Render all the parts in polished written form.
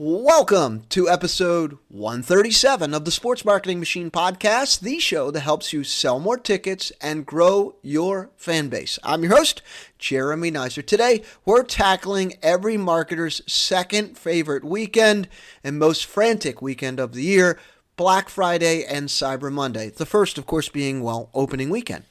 Welcome to episode 137 of the Sports Marketing Machine Podcast, the show that helps you sell more tickets and grow your fan base. I'm your host, Jeremy Neisser. Today, we're tackling every marketer's second favorite weekend and most frantic weekend of the year, Black Friday and Cyber Monday. The first, of course, being, opening weekend.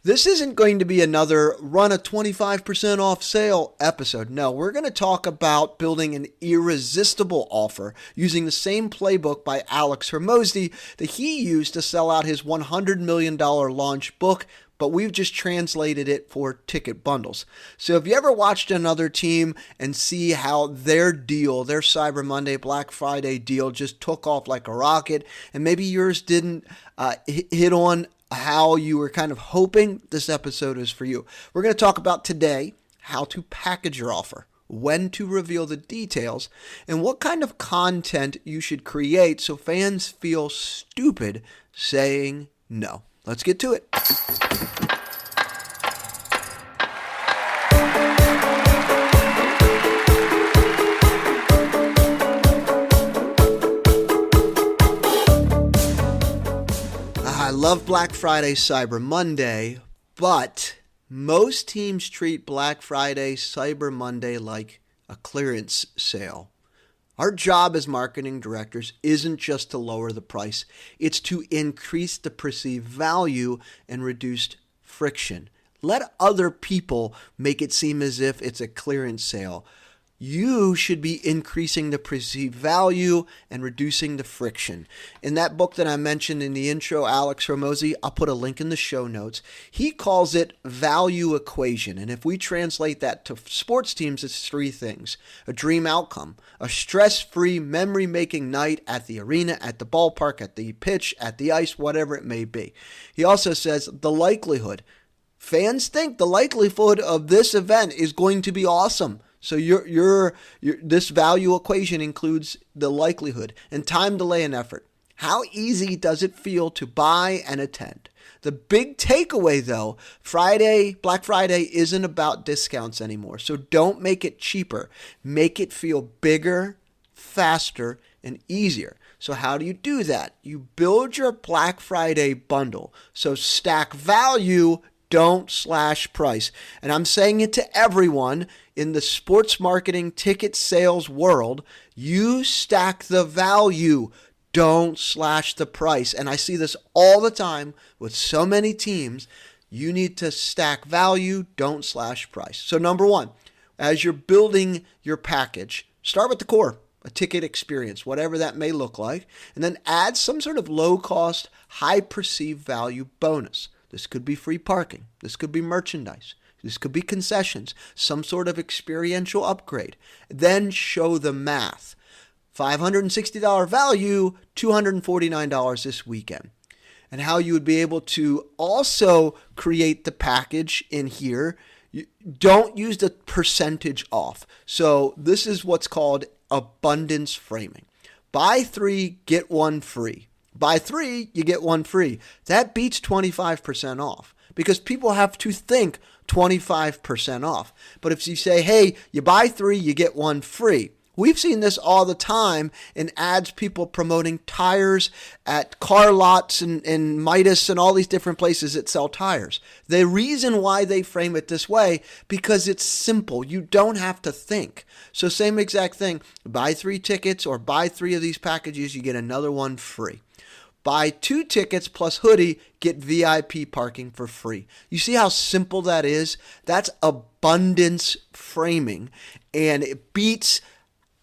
This isn't going to be another run a 25% off sale episode. No, we're going to talk about building an irresistible offer using the same playbook by Alex Hormozi that he used to sell out his $100 million launch book, but we've just translated it for ticket bundles. So if you ever watched another team and see how their deal, their Cyber Monday, Black Friday deal just took off like a rocket, and maybe yours didn't hit on how you were kind of hoping, this episode is for you. We're going to talk about today how to package your offer, when to reveal the details, and what kind of content you should create so fans feel stupid saying no. Let's get to it. I love Black Friday, Cyber Monday, but most teams treat Black Friday, Cyber Monday like a clearance sale. Our job as marketing directors isn't just to lower the price, it's to increase the perceived value and reduce friction. Let other people make it seem as if it's a clearance sale. You should be increasing the perceived value and reducing the friction. In that book that I mentioned in the intro, Alex Hormozi, I'll put a link in the show notes. He calls it value equation. And if we translate that to sports teams, it's three things: a dream outcome, a stress-free, memory-making night at the arena, at the ballpark, at the pitch, at the ice, whatever it may be. He also says the likelihood. Fans think the likelihood of this event is going to be awesome. So this value equation includes the likelihood and time, delay, and effort. How easy does it feel to buy and attend? The big takeaway, though, Black Friday isn't about discounts anymore. So don't make it cheaper. Make it feel bigger, faster, and easier. So how do you do that? You build your Black Friday bundle. So stack value, don't slash price. And I'm saying it to everyone in the sports marketing ticket sales world. You stack the value, don't slash the price. And I see this all the time with so many teams. You need to stack value, don't slash price. So number one, as you're building your package, start with the core, a ticket experience, whatever that may look like, and then add some sort of low-cost, high-perceived value bonus. This could be free parking. This could be merchandise. This could be concessions, some sort of experiential upgrade. Then show the math. $560 value, $249 this weekend. And how you would be able to also create the package in here. Don't use the percentage off. So this is what's called abundance framing. Buy three, get one free. Buy three, you get one free. That beats 25% off because people have to think 25% off. But if you say, hey, you buy three, you get one free. We've seen this all the time in ads, people promoting tires at car lots and Midas and all these different places that sell tires. The reason why they frame it this way, because it's simple. You don't have to think. So same exact thing. Buy three tickets or buy three of these packages, you get another one free. Buy two tickets plus hoodie, get VIP parking for free. You see how simple that is? That's abundance framing, and it beats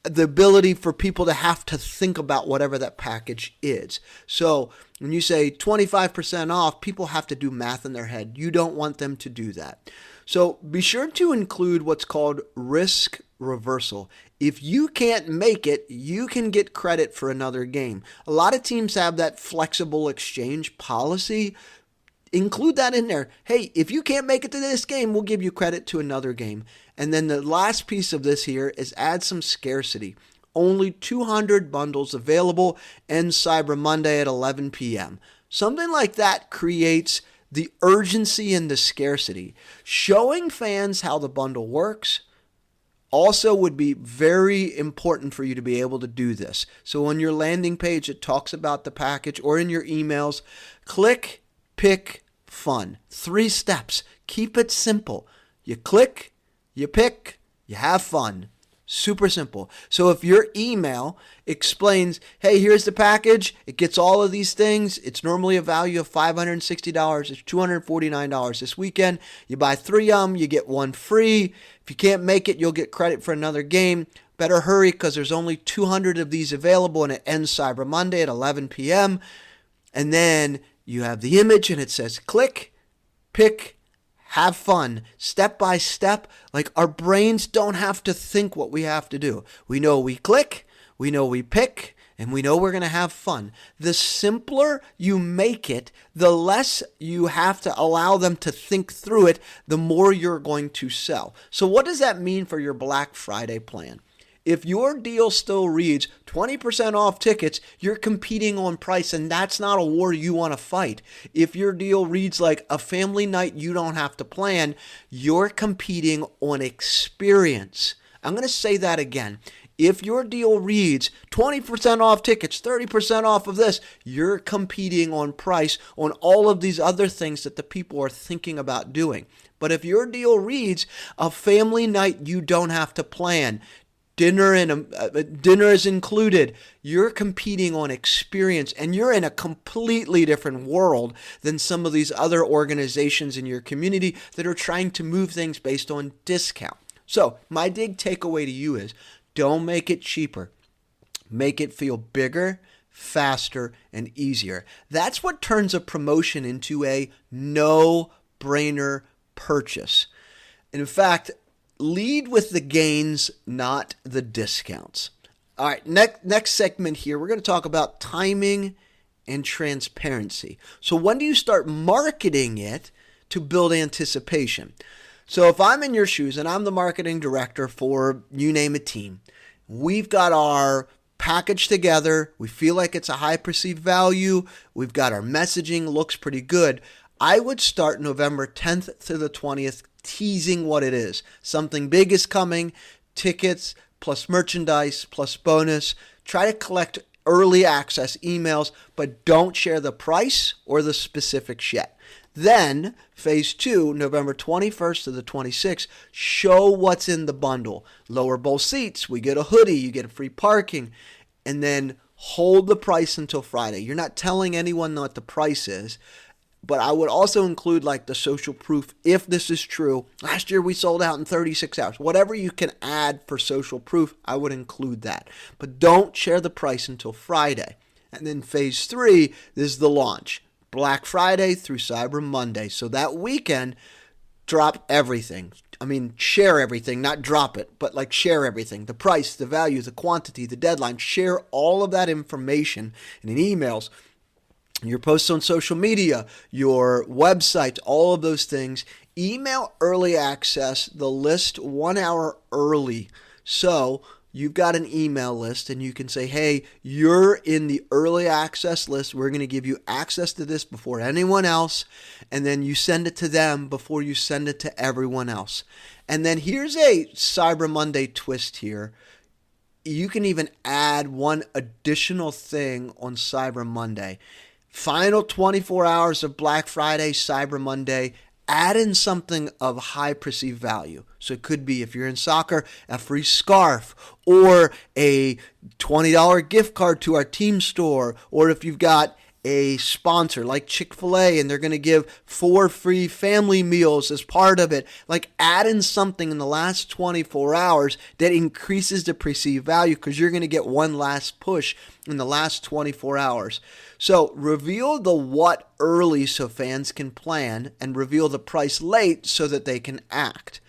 the ability for people to have to think about whatever that package is. So when you say 25% off, people have to do math in their head. You don't want them to do that. So be sure to include what's called risk reversal. If you can't make it, you can get credit for another game. A lot of teams have that flexible exchange policy. Include that in there. Hey, if you can't make it to this game, we'll give you credit to another game. And then the last piece of this here is add some scarcity. Only 200 bundles available, and Cyber Monday at 11 p.m. Something like that creates the urgency and the scarcity. Showing fans how the bundle works, Also would be very important for you to be able to do this. So on your landing page, it talks about the package, or in your emails, click, pick, fun. 3 steps. Keep it simple. You click, you pick, you have fun. Super simple. So if your email explains, hey, here's the package, it gets all of these things, it's normally a value of $560, it's $249 this weekend, you buy 3 of them, you get 1 free. If you can't make it, you'll get credit for another game. Better hurry because there's only 200 of these available, and it ends Cyber Monday at 11 p.m. And then you have the image and it says click, pick, have fun, step by step. Like, our brains don't have to think what we have to do. We know we click, we know we pick, and we know we're going to have fun. The simpler you make it, the less you have to allow them to think through it, the more you're going to sell. So what does that mean for your Black Friday plan? If your deal still reads 20% off tickets, you're competing on price, and that's not a war you want to fight. If your deal reads like a family night you don't have to plan, you're competing on experience. I'm going to say that again. If your deal reads 20% off tickets, 30% off of this, you're competing on price on all of these other things that the people are thinking about doing. But if your deal reads a family night you don't have to plan, dinner is included, you're competing on experience, and you're in a completely different world than some of these other organizations in your community that are trying to move things based on discount. So my big takeaway to you is, don't make it cheaper. Make it feel bigger, faster, and easier. That's what turns a promotion into a no-brainer purchase. And in fact, lead with the gains, not the discounts. All right, next segment here, we're going to talk about timing and transparency. So when do you start marketing it to build anticipation? So if I'm in your shoes and I'm the marketing director for, you name a team, we've got our package together, we feel like it's a high perceived value, we've got our messaging, looks pretty good. I would start November 10th to the 20th teasing what it is. Something big is coming, tickets plus merchandise plus bonus. Try to collect early access emails, but don't share the price or the specifics yet. Then, phase 2, November 21st to the 26th, show what's in the bundle. Lower bowl seats, we get a hoodie, you get a free parking, and then hold the price until Friday. You're not telling anyone what the price is, but I would also include like the social proof if this is true. Last year we sold out in 36 hours. Whatever you can add for social proof, I would include that. But don't share the price until Friday. And then phase 3 is the launch. Black Friday through Cyber Monday. So that weekend, drop everything. I mean, share everything, not drop it, but like share everything. The price, the value, the quantity, the deadline. Share all of that information in emails, your posts on social media, your website, all of those things. Email early access, the list 1 hour early. So you've got an email list and you can say, hey, you're in the early access list. We're going to give you access to this before anyone else. And then you send it to them before you send it to everyone else. And then here's a Cyber Monday twist here. You can even add one additional thing on Cyber Monday. Final 24 hours of Black Friday, Cyber Monday, add in something of high perceived value. So it could be, if you're in soccer, a free scarf or a $20 gift card to our team store, or if you've got a sponsor like Chick-fil-A and they're going to give 4 free family meals as part of it. Like, add in something in the last 24 hours that increases the perceived value, because you're going to get one last push in the last 24 hours. So reveal the what early so fans can plan, and reveal the price late so that they can act.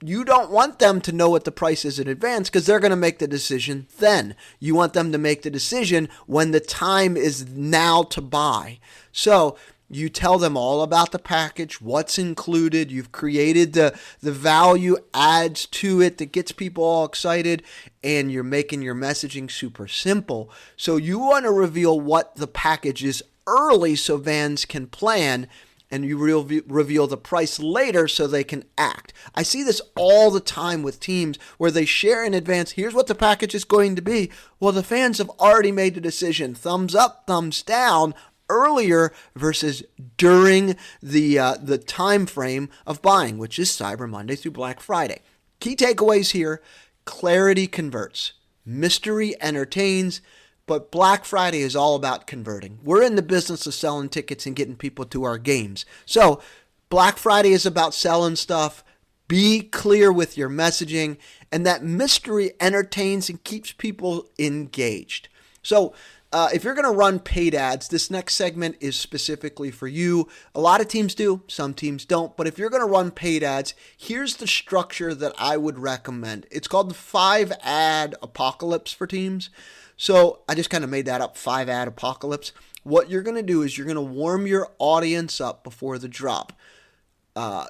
You don't want them to know what the price is in advance, because they're going to make the decision then. You want them to make the decision when the time is now to buy. So you tell them all about the package, what's included. You've created the value adds to it that gets people all excited, and you're making your messaging super simple. So you want to reveal what the package is early so fans can plan. and you reveal the price later so they can act. I see this all the time with teams where they share in advance, here's what the package is going to be. Well, the fans have already made the decision, thumbs up, thumbs down, earlier versus during the time frame of buying, which is Cyber Monday through Black Friday. Key takeaways here: clarity converts, mystery entertains, but Black Friday is all about converting. We're in the business of selling tickets and getting people to our games. So Black Friday is about selling stuff. Be clear with your messaging, and that mystery entertains and keeps people engaged. So if you're going to run paid ads, this next segment is specifically for you. A lot of teams do, some teams don't. But if you're going to run paid ads, here's the structure that I would recommend. It's called the 5-ad apocalypse for teams. So I just kind of made that up, 5-ad apocalypse. What you're going to do is you're going to warm your audience up before the drop.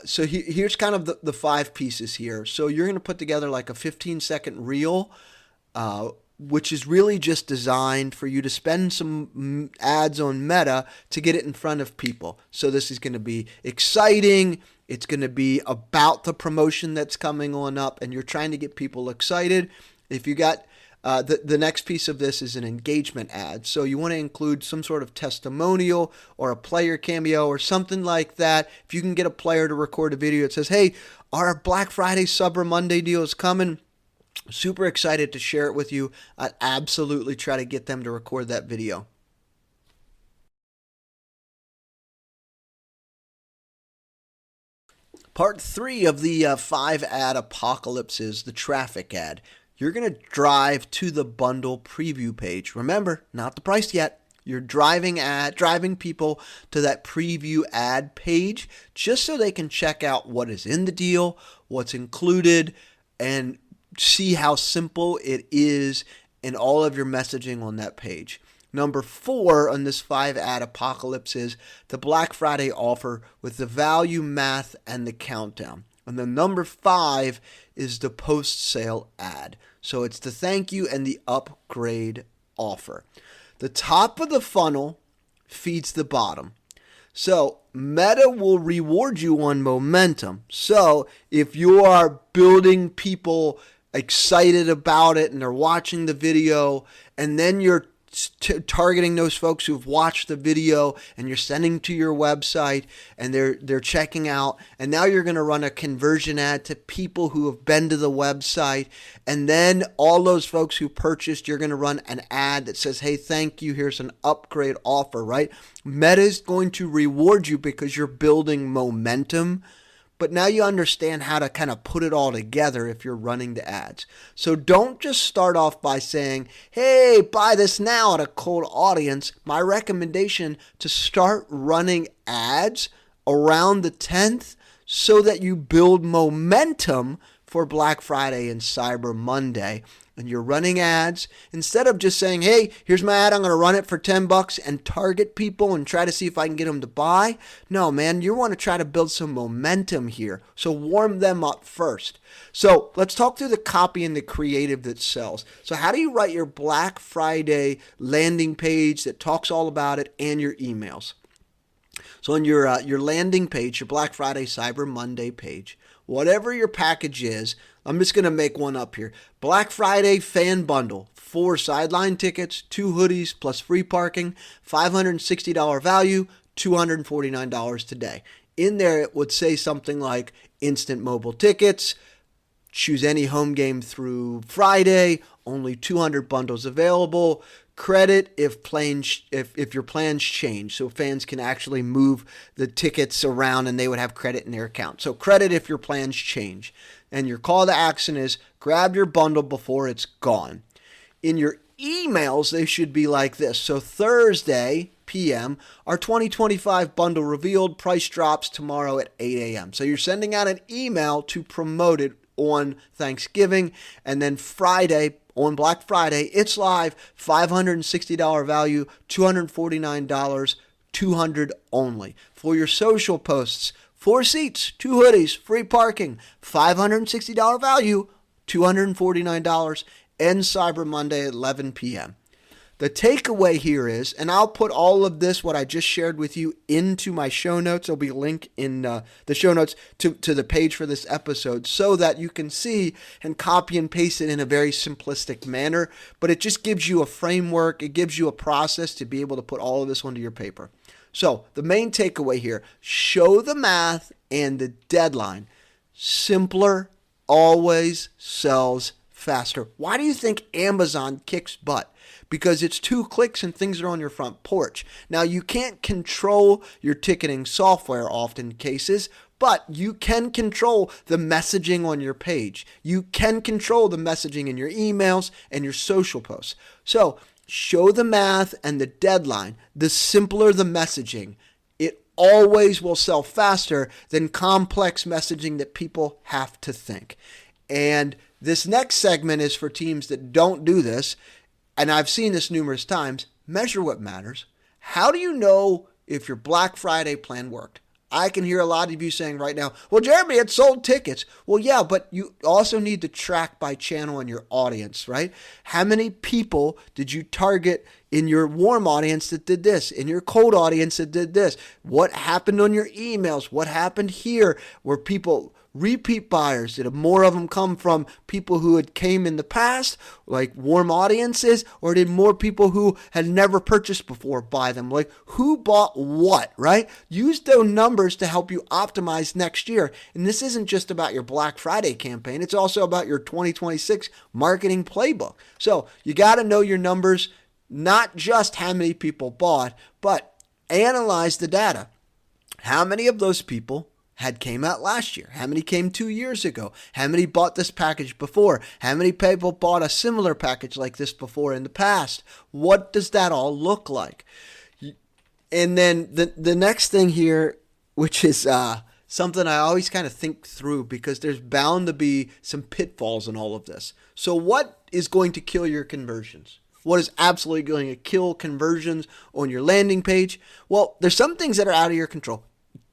So here's kind of the 5 pieces here. So you're going to put together like a 15-second reel, which is really just designed for you to spend some ads on Meta to get it in front of people. So this is going to be exciting. It's going to be about the promotion that's coming on up, and you're trying to get people excited. If you got the next piece of this is an engagement ad. So you want to include some sort of testimonial or a player cameo or something like that. If you can get a player to record a video that says, hey, our Black Friday Cyber Monday deal is coming. Super excited to share it with you. I'd absolutely try to get them to record that video. Part 3 of the 5-ad apocalypse is the traffic ad. You're going to drive to the bundle preview page. Remember, not the price yet. You're driving people to that preview ad page just so they can check out what is in the deal, what's included, and see how simple it is in all of your messaging on that page. Number 4 on this 5-ad apocalypse is the Black Friday offer with the value math and the countdown. And then number 5 is the post-sale ad. So it's the thank you and the upgrade offer. The top of the funnel feeds the bottom. So Meta will reward you on momentum. So if you are building people excited about it and they're watching the video, and then you're targeting those folks who've watched the video and you're sending to your website and they're checking out, and now you're going to run a conversion ad to people who have been to the website, and then all those folks who purchased, you're going to run an ad that says, hey, thank you, here's an upgrade offer, right? Meta is going to reward you because you're building momentum. But now you understand how to kind of put it all together if you're running the ads. So don't just start off by saying, hey, buy this now at a cold audience. My recommendation to start running ads around the 10th so that you build momentum for Black Friday and Cyber Monday. And you're running ads, instead of just saying, hey, here's my ad, I'm going to run it for $10 and target people and try to see if I can get them to buy. No, man, you want to try to build some momentum here. So warm them up first. So let's talk through the copy and the creative that sells. So how do you write your Black Friday landing page that talks all about it and your emails? So on your landing page, your Black Friday Cyber Monday page, whatever your package is, I'm just going to make one up here. Black Friday fan bundle, 4 sideline tickets, 2 hoodies plus free parking, $560 value, $249 today. In there, it would say something like instant mobile tickets, choose any home game through Friday, only 200 bundles available, credit if your plans change, so fans can actually move the tickets around and they would have credit in their account. So credit if your plans change. And your call to action is grab your bundle before it's gone. In your emails, they should be like this. So Thursday p.m., our 2025 bundle revealed, price drops tomorrow at 8 a.m. So you're sending out an email to promote it on Thanksgiving, and then Friday, on Black Friday, it's live, $560 value, $249, 200 only. For your social posts, 4 seats, 2 hoodies, free parking, $560 value, $249, and Cyber Monday at 11 p.m. the takeaway here is, and I'll put all of this, what I just shared with you, into my show notes. There'll be a link in the show notes to the page for this episode so that you can see and copy and paste it in a very simplistic manner. But it just gives you a framework. It gives you a process to be able to put all of this onto your paper. So the main takeaway here, show the math and the deadline. Simpler always sells faster. Why do you think Amazon kicks butt? Because it's 2 clicks and things are on your front porch. Now, you can't control your ticketing software often cases, but you can control the messaging on your page. You can control the messaging in your emails and your social posts. So show the math and the deadline. The simpler the messaging, it always will sell faster than complex messaging that people have to think. And this next segment is for teams that don't do this. And I've seen this numerous times. Measure what matters. How do you know if your Black Friday plan worked? I can hear a lot of you saying right now, well, Jeremy, it sold tickets. Well, yeah, but you also need to track by channel and your audience, right? How many people did you target in your warm audience that did this, in your cold audience that did this? What happened on your emails? What happened here? Were people repeat buyers? Did more of them come from people who had came in the past, like warm audiences, or did more people who had never purchased before buy them? Like who bought what, right? Use those numbers to help you optimize next year. And this isn't just about your Black Friday campaign. It's also about your 2026 marketing playbook. So you got to know your numbers, not just how many people bought, but analyze the data. How many of those people had came out last year? How many came 2 years ago? How many bought this package before? How many people bought a similar package like this before in the past? What does that all look like? And then the next thing here, which is something I always kind of think through because there's bound to be some pitfalls in all of this. So what is going to kill your conversions? What is absolutely going to kill conversions on your landing page? Well, there's some things that are out of your control.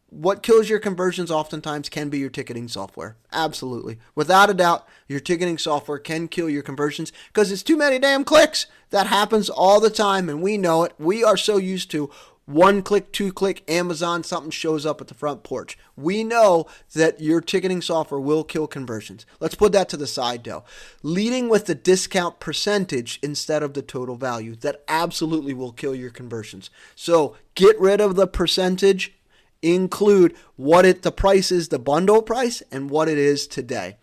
What kills your conversions oftentimes can be your ticketing software. Absolutely. Without a doubt, your ticketing software can kill your conversions because it's too many damn clicks. That happens all the time, and we know it. We are so used to 1 click, 2 click, Amazon, something shows up at the front porch. We know that your ticketing software will kill conversions. Let's put that to the side though. Leading with the discount percentage instead of the total value, that absolutely will kill your conversions. So get rid of the percentage. Include the price is, the bundle price, and what it is today.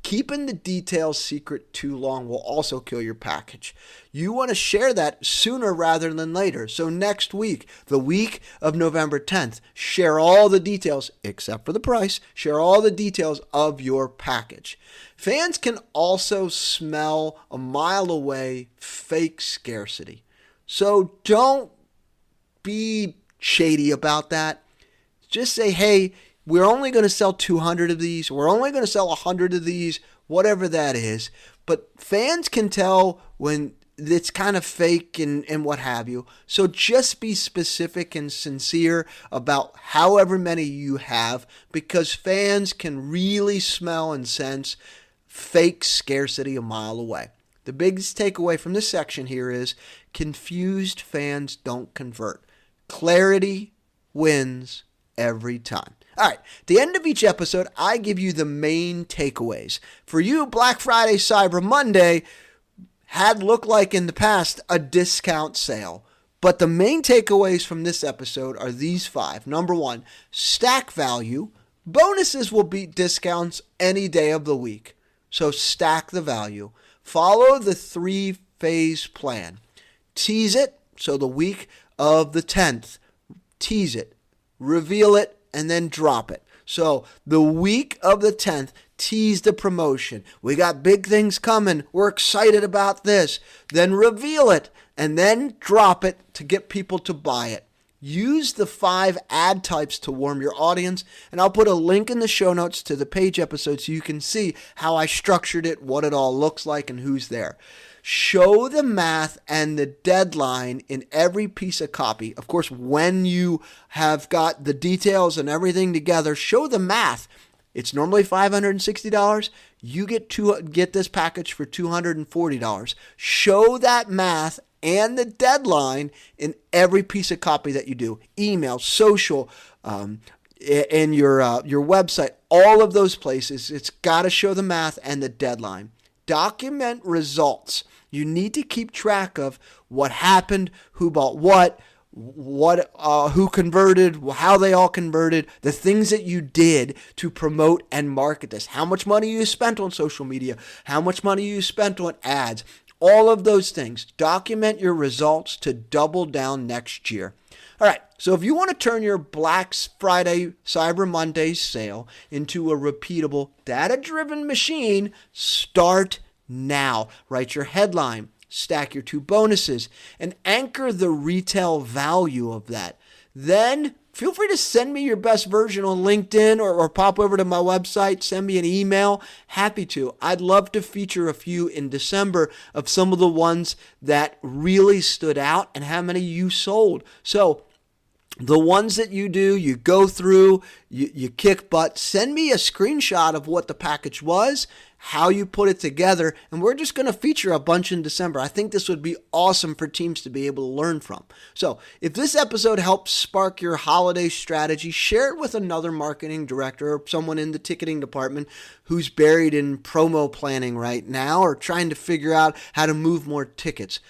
Keeping the details secret too long will also kill your package. You want to share that sooner rather than later. So next week, the week of November 10th, share all the details, except for the price, share all the details of your package. Fans can also smell a mile away fake scarcity. So don't be shady about that. Just say, hey, we're only going to sell 200 of these. We're only going to sell 100 of these, whatever that is. But fans can tell when it's kind of fake and what have you. So just be specific and sincere about however many you have, because fans can really smell and sense fake scarcity a mile away. The biggest takeaway from this section here is confused fans don't convert. Clarity wins every time. All right, at the end of each episode, I give you the main takeaways. For you, Black Friday, Cyber Monday had looked like in the past a discount sale. But the main takeaways from this episode are these 5. Number 1, stack value. Bonuses will beat discounts any day of the week. So stack the value. Follow the 3-phase plan. Tease it, so the week of the 10th. Tease it. Reveal it, and then drop it. So the week of the 10th, tease the promotion. We got big things coming. We're excited about this. Then reveal it, and then drop it to get people to buy it. Use the 5 ad types to warm your audience, and I'll put a link in the show notes to the page episode so you can see how I structured it, what it all looks like, and who's there. Show the math and the deadline in every piece of copy. Of course, when you have got the details and everything together, show the math. It's normally $560. You get this package for $240. Show that math and the deadline in every piece of copy that you do. Email, social, and your website, all of those places. It's got to show the math and the deadline. Document results. You need to keep track of what happened, who bought what, who converted, how they all converted, the things that you did to promote and market this, how much money you spent on social media, how much money you spent on ads, all of those things. Document your results to double down next year. All right, so if you want to turn your Black Friday, Cyber Monday sale into a repeatable, data-driven machine, start now. Write your headline, stack your 2 bonuses, and anchor the retail value of that. Then feel free to send me your best version on LinkedIn or pop over to my website, send me an email. Happy to. I'd love to feature a few in December of some of the ones that really stood out and how many you sold. So the ones that you do, you go through, you kick butt, send me a screenshot of what the package was, how you put it together, and we're just going to feature a bunch in December. I think this would be awesome for teams to be able to learn from. So if this episode helps spark your holiday strategy, share it with another marketing director or someone in the ticketing department who's buried in promo planning right now or trying to figure out how to move more tickets.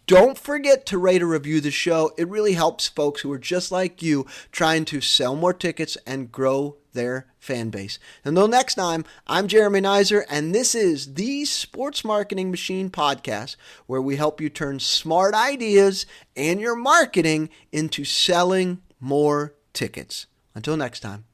Don't forget to rate or review the show. It really helps folks who are just like you trying to sell more tickets and grow their fan base. Until next time, I'm Jeremy Neisser, and this is the Sports Marketing Machine podcast, where we help you turn smart ideas and your marketing into selling more tickets. Until next time.